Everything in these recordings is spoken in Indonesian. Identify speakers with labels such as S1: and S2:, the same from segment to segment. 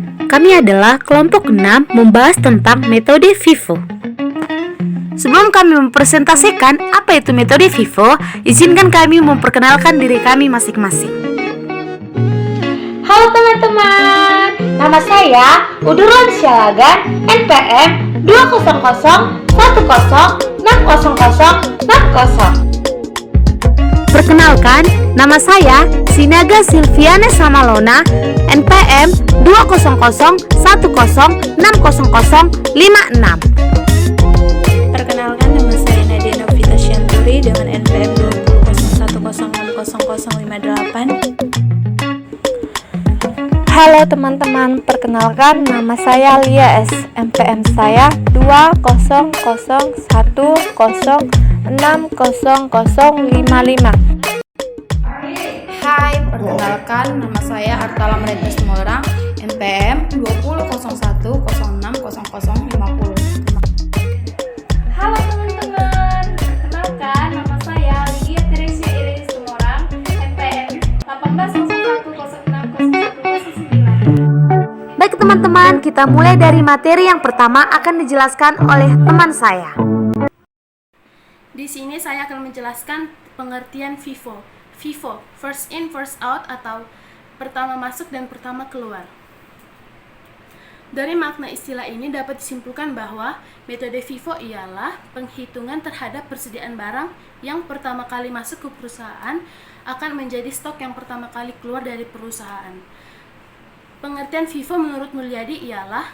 S1: Kami adalah kelompok 6 membahas tentang metode FIFO. Sebelum kami mempresentasikan apa itu metode FIFO, izinkan kami memperkenalkan diri kami masing-masing.
S2: Halo teman-teman, nama saya Udurlan Syalagan, NPM 200106060.
S1: Perkenalkan, nama saya Sinaga Silviana Samalona, NPM 20010606056.
S3: Perkenalkan, nama saya Nadia Novita Syanturi dengan NPM 2001106058.
S4: Halo teman-teman, perkenalkan nama saya Lia S. NPM saya 200106055.
S5: Hai, perkenalkan nama saya Artala Merenda Semorang, NPM 2001060050.
S6: Halo teman-teman, perkenalkan nama saya Lydia Teresia Iris Semorang, NPM 1801060009.
S1: Baik teman-teman, kita mulai dari materi yang pertama akan dijelaskan oleh teman saya.
S7: Di sini saya akan menjelaskan pengertian FIFO. FIFO, first in, first out atau pertama masuk dan pertama keluar. Dari makna istilah ini dapat disimpulkan bahwa metode FIFO ialah penghitungan terhadap persediaan barang yang pertama kali masuk ke perusahaan akan menjadi stok yang pertama kali keluar dari perusahaan. Pengertian FIFO menurut Mulyadi ialah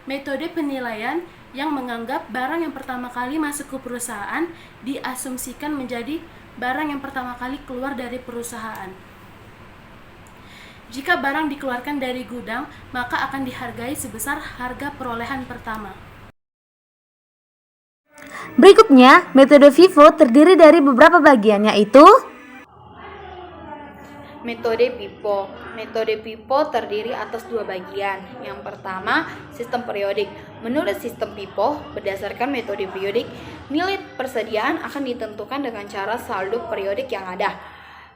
S7: metode penilaian yang menganggap barang yang pertama kali masuk ke perusahaan diasumsikan menjadi barang yang pertama kali keluar dari perusahaan. Jika barang dikeluarkan dari gudang, maka akan dihargai sebesar harga perolehan pertama.
S1: Berikutnya, metode FIFO terdiri dari beberapa bagian, yaitu
S5: Metode FIFO. Metode FIFO terdiri atas dua bagian. Yang pertama, sistem periodik. Menurut sistem FIFO, berdasarkan metode periodik, nilai persediaan akan ditentukan dengan cara saldo periodik yang ada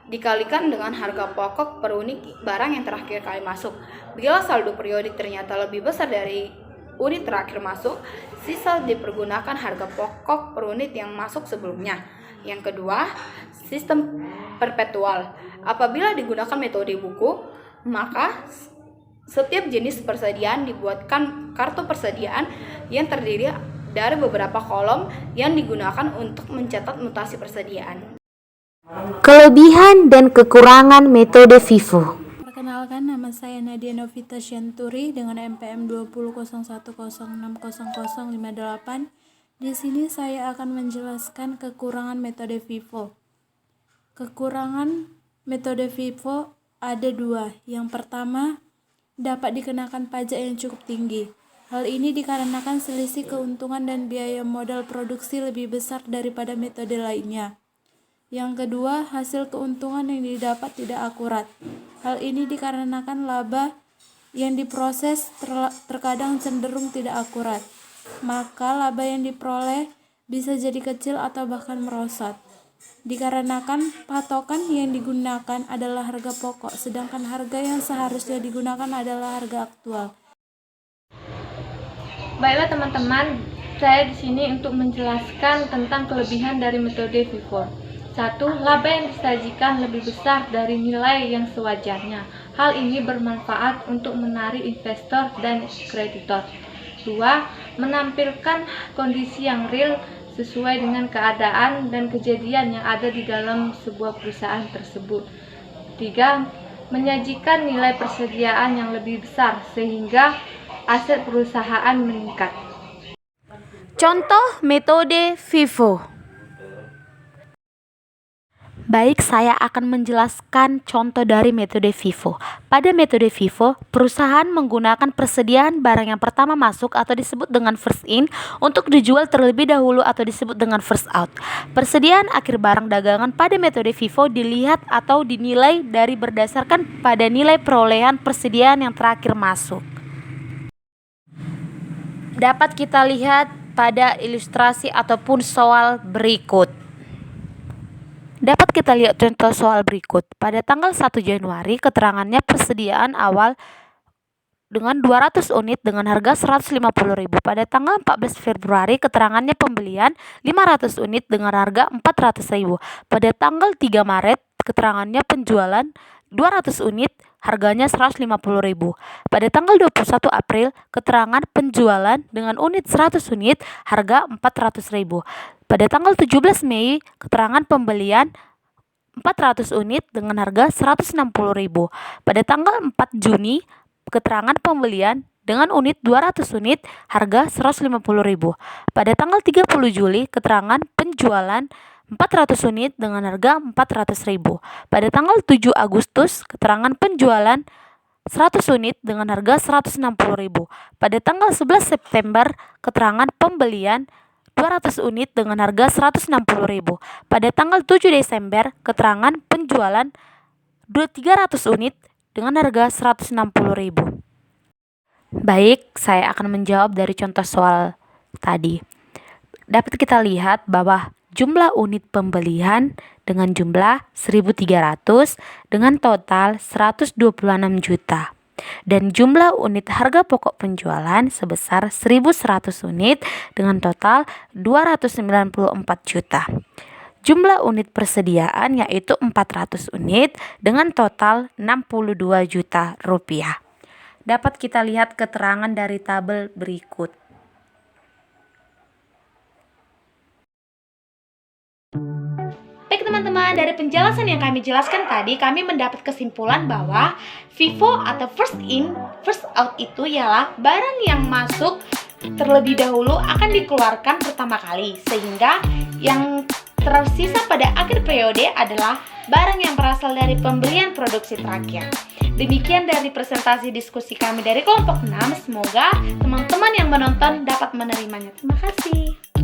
S5: dikalikan dengan harga pokok per unit barang yang terakhir kali masuk. Bila saldo periodik ternyata lebih besar dari unit terakhir masuk, sisa dipergunakan harga pokok per unit yang masuk sebelumnya. Yang kedua, sistem perpetual. Apabila digunakan metode buku, maka setiap jenis persediaan dibuatkan kartu persediaan yang terdiri dari beberapa kolom yang digunakan untuk mencatat mutasi persediaan.
S1: kelebihan dan kekurangan metode FIFO.
S3: Perkenalkan, nama saya Nadia Novita Syanturi dengan NPM 2010106058. Di sini saya akan menjelaskan kekurangan metode FIFO. Kekurangan metode FIFO ada dua. Yang pertama, dapat dikenakan pajak yang cukup tinggi. Hal ini dikarenakan selisih keuntungan dan biaya modal produksi lebih besar daripada metode lainnya. Yang kedua, hasil keuntungan yang didapat tidak akurat. Hal ini dikarenakan laba yang diproses terkadang cenderung tidak akurat. Maka laba yang diperoleh bisa jadi kecil atau bahkan merosot. Dikarenakan patokan yang digunakan adalah harga pokok, sedangkan harga yang seharusnya digunakan adalah harga aktual.
S6: Baiklah teman-teman, saya di sini untuk menjelaskan tentang kelebihan dari metode FIFO. 1. Laba yang disajikan lebih besar dari nilai yang sewajarnya. Hal ini bermanfaat untuk menarik investor dan kreditor. 2. Menampilkan kondisi yang real sesuai dengan keadaan dan kejadian yang ada di dalam sebuah perusahaan tersebut. 3. Menyajikan nilai persediaan yang lebih besar sehingga aset perusahaan meningkat.
S1: Contoh metode FIFO. Baik, saya akan menjelaskan contoh dari metode FIFO. Pada metode FIFO, perusahaan menggunakan persediaan barang yang pertama masuk atau disebut dengan first in untuk dijual terlebih dahulu atau disebut dengan first out. Persediaan akhir barang dagangan pada metode FIFO dilihat atau dinilai dari berdasarkan pada nilai perolehan persediaan yang terakhir masuk. Dapat kita lihat pada ilustrasi ataupun soal berikut. Dapat kita lihat contoh soal berikut. Pada tanggal 1 Januari, keterangannya persediaan awal dengan 200 unit dengan harga 150.000. Pada tanggal 14 Februari keterangannya pembelian 500 unit dengan harga 400.000. Pada tanggal 3 Maret keterangannya penjualan 200 unit harganya 150.000. Pada tanggal 21 April keterangan penjualan dengan unit 100 unit harga 400.000. Pada tanggal 17 Mei keterangan pembelian 400 unit dengan harga 160.000. Pada tanggal 4 Juni keterangan pembelian dengan unit 200 unit harga 150.000. Pada tanggal 30 Juli keterangan penjualan 400 unit dengan harga 400.000. Pada tanggal 7 Agustus keterangan penjualan 100 unit dengan harga 160.000. Pada tanggal 11 September keterangan pembelian 200 unit dengan harga 160.000. Pada tanggal 7 Desember keterangan penjualan 300 unit dengan harga 160.000. Baik, saya akan menjawab dari contoh soal tadi. Dapat kita lihat bahwa jumlah unit pembelian dengan jumlah 1.300 dengan total 126 juta. Dan jumlah unit harga pokok penjualan sebesar 1.100 unit dengan total 294 juta. Jumlah unit persediaan yaitu 400 unit dengan total 62 juta rupiah. Dapat kita lihat keterangan dari tabel berikut.
S5: Baik teman-teman, dari penjelasan yang kami jelaskan tadi, kami mendapat kesimpulan bahwa FIFO atau first in, first out itu ialah barang yang masuk terlebih dahulu akan dikeluarkan pertama kali, sehingga yang tersisa pada akhir periode adalah barang yang berasal dari pembelian produksi terakhir. Demikian dari presentasi diskusi kami dari kelompok 6. Semoga teman-teman yang menonton dapat menerimanya. Terima kasih.